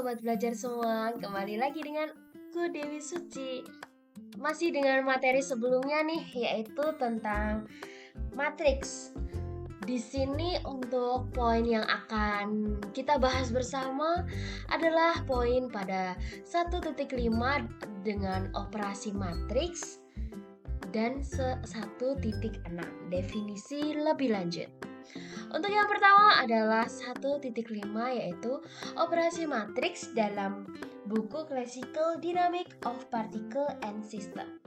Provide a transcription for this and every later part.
sobat belajar semua, kembali lagi dengan aku Dewi Suci. Masih dengan materi sebelumnya nih, yaitu tentang matriks. Di sini untuk poin yang akan kita bahas bersama adalah poin pada 1.5 dengan operasi matriks dan 1.6 definisi lebih lanjut. Untuk yang pertama adalah 1.5 yaitu operasi matriks dalam buku Classical Dynamics of Particle and System.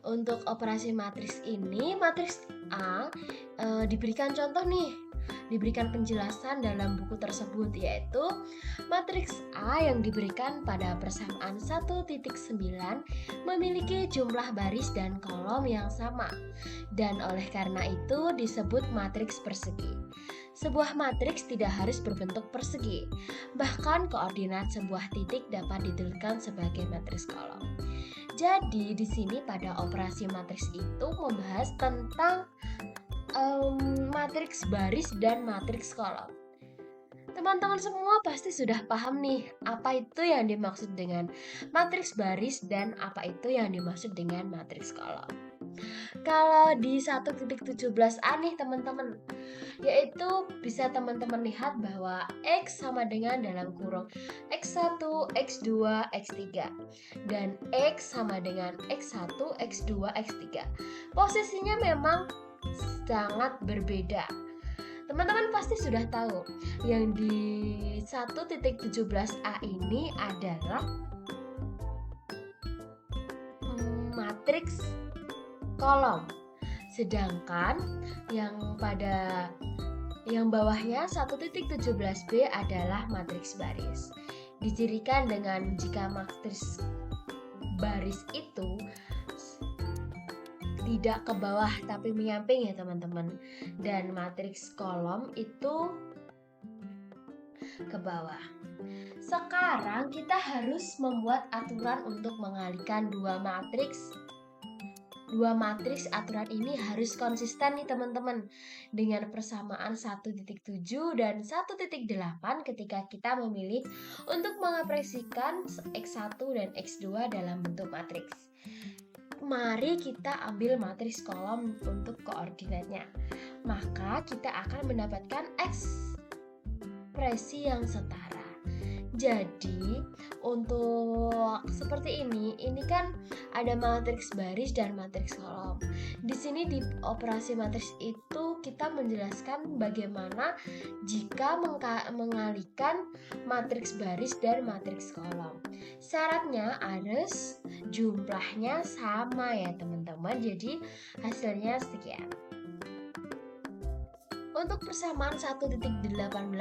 Untuk operasi matriks ini, matriks A diberikan contoh nih, diberikan penjelasan dalam buku tersebut, yaitu matriks A yang diberikan pada persamaan 1.9 memiliki jumlah baris dan kolom yang sama, dan oleh karena itu disebut matriks persegi. Sebuah matriks tidak harus berbentuk persegi, bahkan koordinat sebuah titik dapat dituliskan sebagai matriks kolom. Jadi di sini pada operasi matriks itu membahas tentang matriks baris dan matriks kolom. Teman-teman semua pasti sudah paham nih apa itu yang dimaksud dengan matriks baris dan apa itu yang dimaksud dengan matriks kolom. Kalau di 1.17a nih teman-teman, yaitu bisa teman-teman lihat bahwa X sama dengan dalam kurung X1, X2, X3 dan X sama dengan X1, X2, X3. Posisinya memang sangat berbeda. Teman-teman pasti sudah tahu yang di 1.17a ini adalah matriks kolom. Sedangkan yang bawahnya 1.17b adalah matriks baris. Dicirikan dengan jika matriks baris itu tidak ke bawah tapi menyamping ya teman-teman, dan matriks kolom itu ke bawah. Sekarang kita harus membuat aturan untuk mengalihkan dua matriks. Aturan ini harus konsisten nih teman-teman dengan persamaan 1.7 dan 1.8 ketika kita memilih untuk mengekspresikan X1 dan X2 dalam bentuk matriks. Mari kita ambil matriks kolom untuk koordinatnya. Maka kita akan mendapatkan ekspresi yang setara. Jadi untuk seperti ini kan ada matriks baris dan matriks kolom. Di sini di operasi matriks itu kita menjelaskan bagaimana jika mengalihkan matriks baris dan matriks kolom. Syaratnya harus jumlahnya sama ya teman-teman. Jadi hasilnya sekian. Untuk persamaan 1.18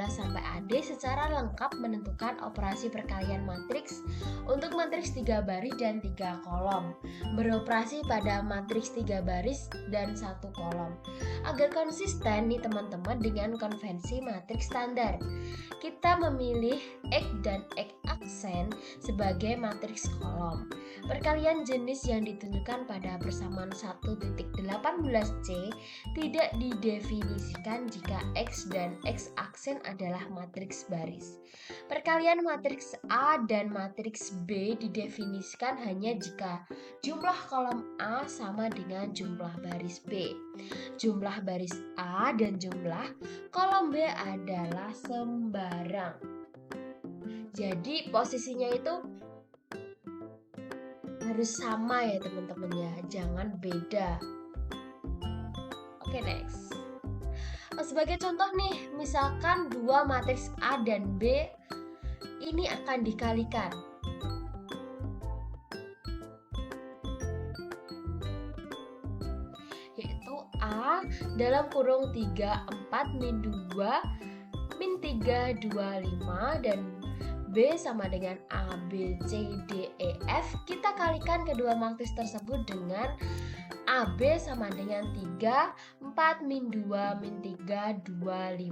sampai AD secara lengkap menentukan operasi perkalian matriks untuk matriks 3 baris dan 3 kolom, beroperasi pada matriks 3 baris dan 1 kolom. Agar konsisten nih teman-teman dengan konvensi matriks standar, kita memilih X dan X aksen sebagai matriks kolom. Perkalian jenis yang ditunjukkan pada persamaan 1.18c tidak didefinisikan jika X dan X aksen adalah matriks baris. Perkalian matriks A dan matriks B didefinisikan hanya jika jumlah kolom A sama dengan jumlah baris B. Jumlah baris A dan jumlah kolom B adalah sembarang. Jadi posisinya itu harus sama ya teman-teman ya, jangan beda. Oke, next. Sebagai contoh nih, misalkan dua matriks A dan B ini akan dikalikan. Yaitu A dalam kurung 3, 4, min 2, min 3, 2, 5, dan B sama dengan A, B, C, D, E, F. Kita kalikan kedua matriks tersebut dengan AB sama dengan 3, 4, min 2, min 3, 2, 5,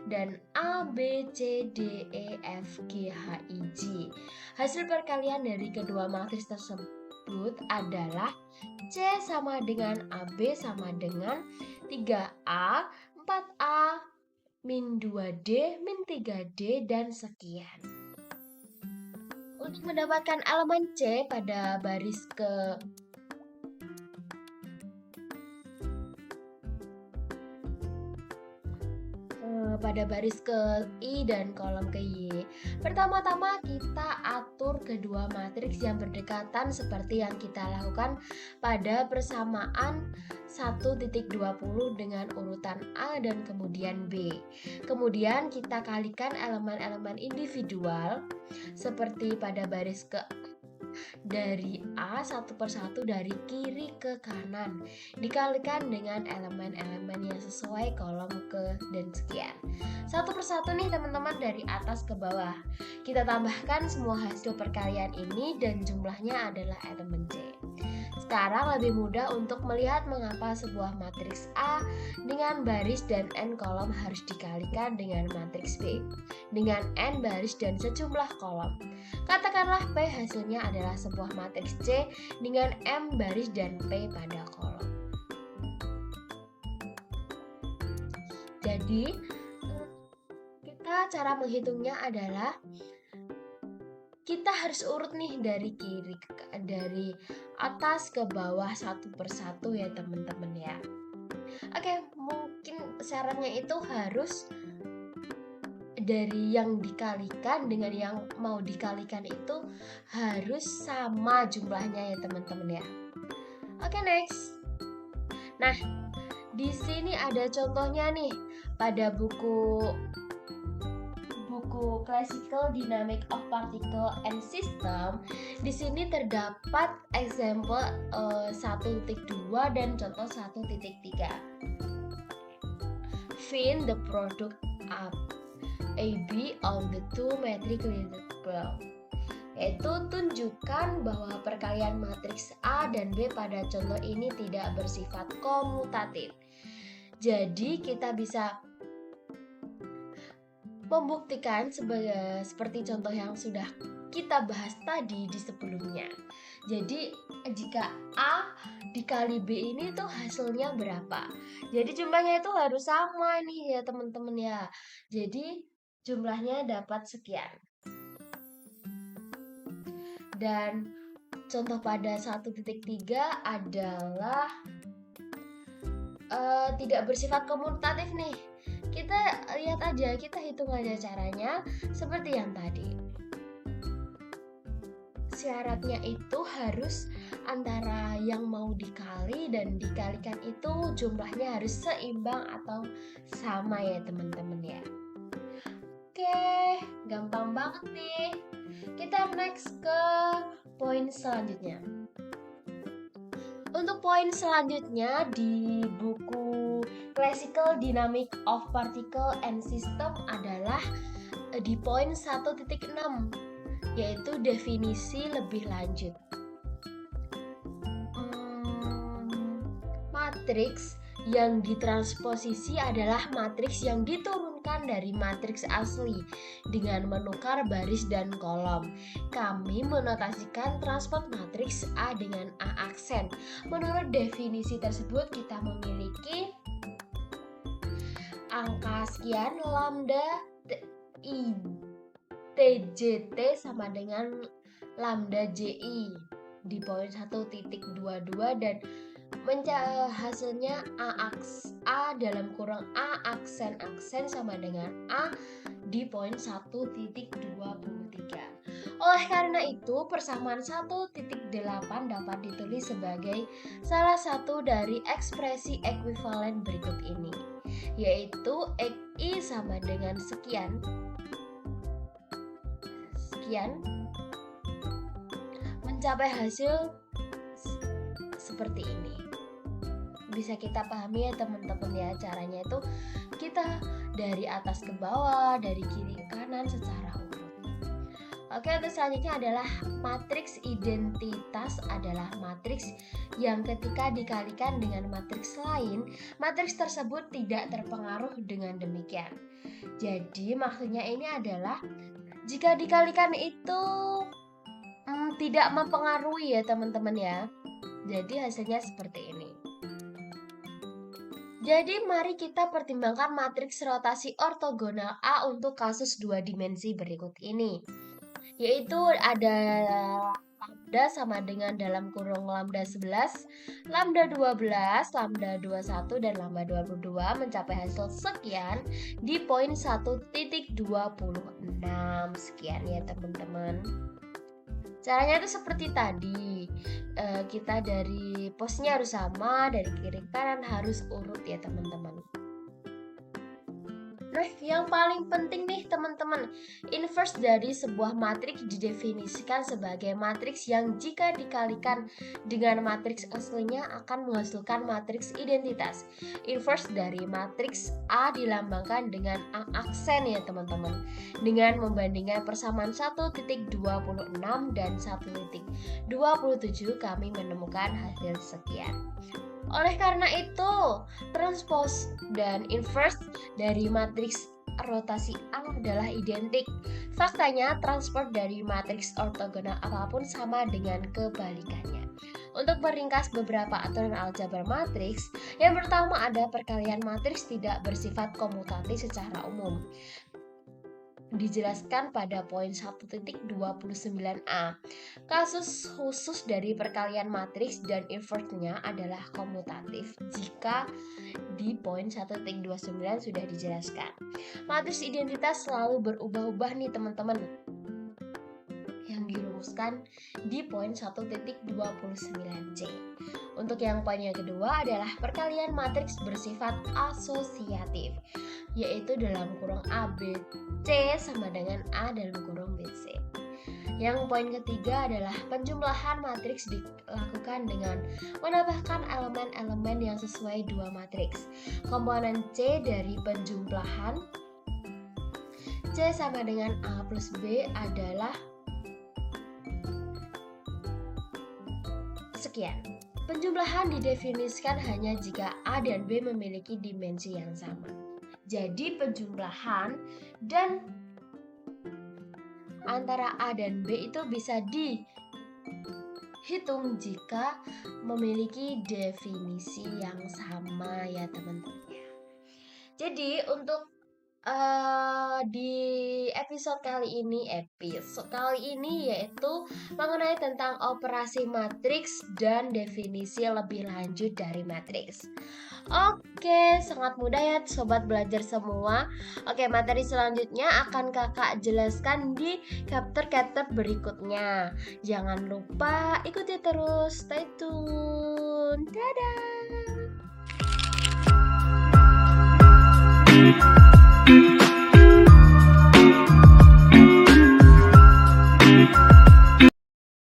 dan A, B, C, D, E, F, G, H, I, J. Hasil perkalian dari kedua matriks tersebut adalah C sama dengan AB sama dengan 3A, 4A, min 2D, min 3D, dan sekian. Untuk mendapatkan elemen C pada baris ke I dan kolom ke Y. Pertama-tama kita atur kedua matriks yang berdekatan seperti yang kita lakukan pada persamaan 1.20 dengan urutan A dan kemudian B. Kemudian kita kalikan elemen-elemen individual seperti pada baris ke dari A satu persatu dari kiri ke kanan dikalikan dengan elemen-elemen yang sesuai kolom ke dan sekian. Satu persatu nih teman-teman dari atas ke bawah. Kita tambahkan semua hasil perkalian ini dan jumlahnya adalah elemen C. Sekarang lebih mudah untuk melihat mengapa sebuah matriks A dengan baris dan n kolom harus dikalikan dengan matriks B dengan n baris dan sejumlah kolom. Katakanlah P hasilnya adalah sebuah matriks C dengan M baris dan P pada kolom. Jadi, cara menghitungnya adalah kita harus urut nih dari atas ke bawah satu persatu ya teman-teman ya. Oke, mungkin syaratnya itu harus dari yang dikalikan dengan yang mau dikalikan itu harus sama jumlahnya ya teman-teman ya. Oke, next. Nah, di sini ada contohnya nih pada buku Classical Dynamics of Particle and System. Di sini terdapat example 1.2 dan contoh 1.3. Find the product of AB of the two matrices listed below. Yaitu tunjukkan bahwa perkalian matriks A dan B pada contoh ini tidak bersifat komutatif. Jadi kita bisa membuktikan seperti contoh yang sudah kita bahas tadi di sebelumnya. Jadi jika A dikali B ini tuh hasilnya berapa? Jadi jumlahnya itu harus sama nih ya teman-teman ya. Jadi jumlahnya dapat sekian. Dan contoh pada 1.3 adalah tidak bersifat komutatif nih. Kita lihat aja, kita hitung aja caranya seperti yang tadi. Syaratnya itu harus antara yang mau dikali dan dikalikan itu jumlahnya harus seimbang atau sama ya teman-teman ya. Oke, gampang banget nih. Kita next ke poin selanjutnya. Untuk poin selanjutnya di buku Classical Dynamics of Particle and System adalah di poin 1.6, yaitu definisi lebih lanjut. Matriks yang ditransposisi adalah matriks yang diturunkan dari matriks asli dengan menukar baris dan kolom. Kami menotasikan transport matriks A dengan A aksen. Menurut definisi tersebut kita memiliki angka sekian lambda I TJT sama dengan lambda JI di poin 1.22 dan hasilnya A dalam kurung A aksen sama dengan A di poin 1.23. Oleh karena itu, persamaan 1.8 dapat ditulis sebagai salah satu dari ekspresi ekuivalen berikut ini, yaitu XI sama dengan sekian mencapai hasil seperti ini. Bisa kita pahami ya teman-teman ya, caranya itu kita dari atas ke bawah, dari kiri ke kanan secara urut. Oke, untuk selanjutnya adalah matriks identitas adalah matriks yang ketika dikalikan dengan matriks lain, matriks tersebut tidak terpengaruh dengan demikian. Jadi maksudnya ini adalah jika dikalikan itu tidak mempengaruhi ya teman-teman ya. Jadi hasilnya seperti ini. Jadi mari kita pertimbangkan matriks rotasi ortogonal A untuk kasus 2 dimensi berikut ini. yaitu ada lambda sama dengan dalam kurung lambda 11, lambda 12, lambda 21, dan lambda 22 mencapai hasil sekian di poin 1.26. Sekian ya teman-teman. Caranya itu seperti tadi, kita dari posnya harus sama, dari kiri ke kanan harus urut ya teman-teman. Nah, yang paling penting nih teman-teman, inverse dari sebuah matriks didefinisikan sebagai matriks yang jika dikalikan dengan matriks aslinya akan menghasilkan matriks identitas. Inverse dari matriks A dilambangkan dengan aksen ya teman-teman, dengan membandingkan persamaan 1.26 dan 1.27 kami menemukan hasil sekian. Oleh karena itu, transpose dan inverse dari matriks rotasi A adalah identik. Faktanya, transport dari matriks ortogonal apapun sama dengan kebalikannya. Untuk meringkas beberapa aturan aljabar matriks, yang pertama ada perkalian matriks tidak bersifat komutatif secara umum. Dijelaskan pada poin 1.29a. Kasus khusus dari perkalian matriks dan inverse-nya adalah komutatif jika di poin 1.29 sudah dijelaskan. Matriks identitas selalu berubah-ubah nih teman-teman, yang dirumuskan di poin 1.29c. Untuk yang poin yang kedua adalah perkalian matriks bersifat asosiatif, yaitu dalam kurung ABC sama dengan A dalam kurung BC. Yang poin ketiga adalah penjumlahan matriks dilakukan dengan menambahkan elemen-elemen yang sesuai dua matriks. Komponen C dari penjumlahan C sama dengan A plus B adalah sekian. Penjumlahan didefinisikan hanya jika A dan B memiliki dimensi yang sama. Jadi penjumlahan dan antara A dan B itu bisa dihitung jika memiliki definisi yang sama ya teman-teman. Jadi untuk di episode kali ini yaitu mengenai tentang operasi matriks dan definisi lebih lanjut dari matriks. Oke, sangat mudah ya sobat belajar semua. Oke, materi selanjutnya akan kakak jelaskan di chapter berikutnya. Jangan lupa ikuti terus, stay tune. Dadah.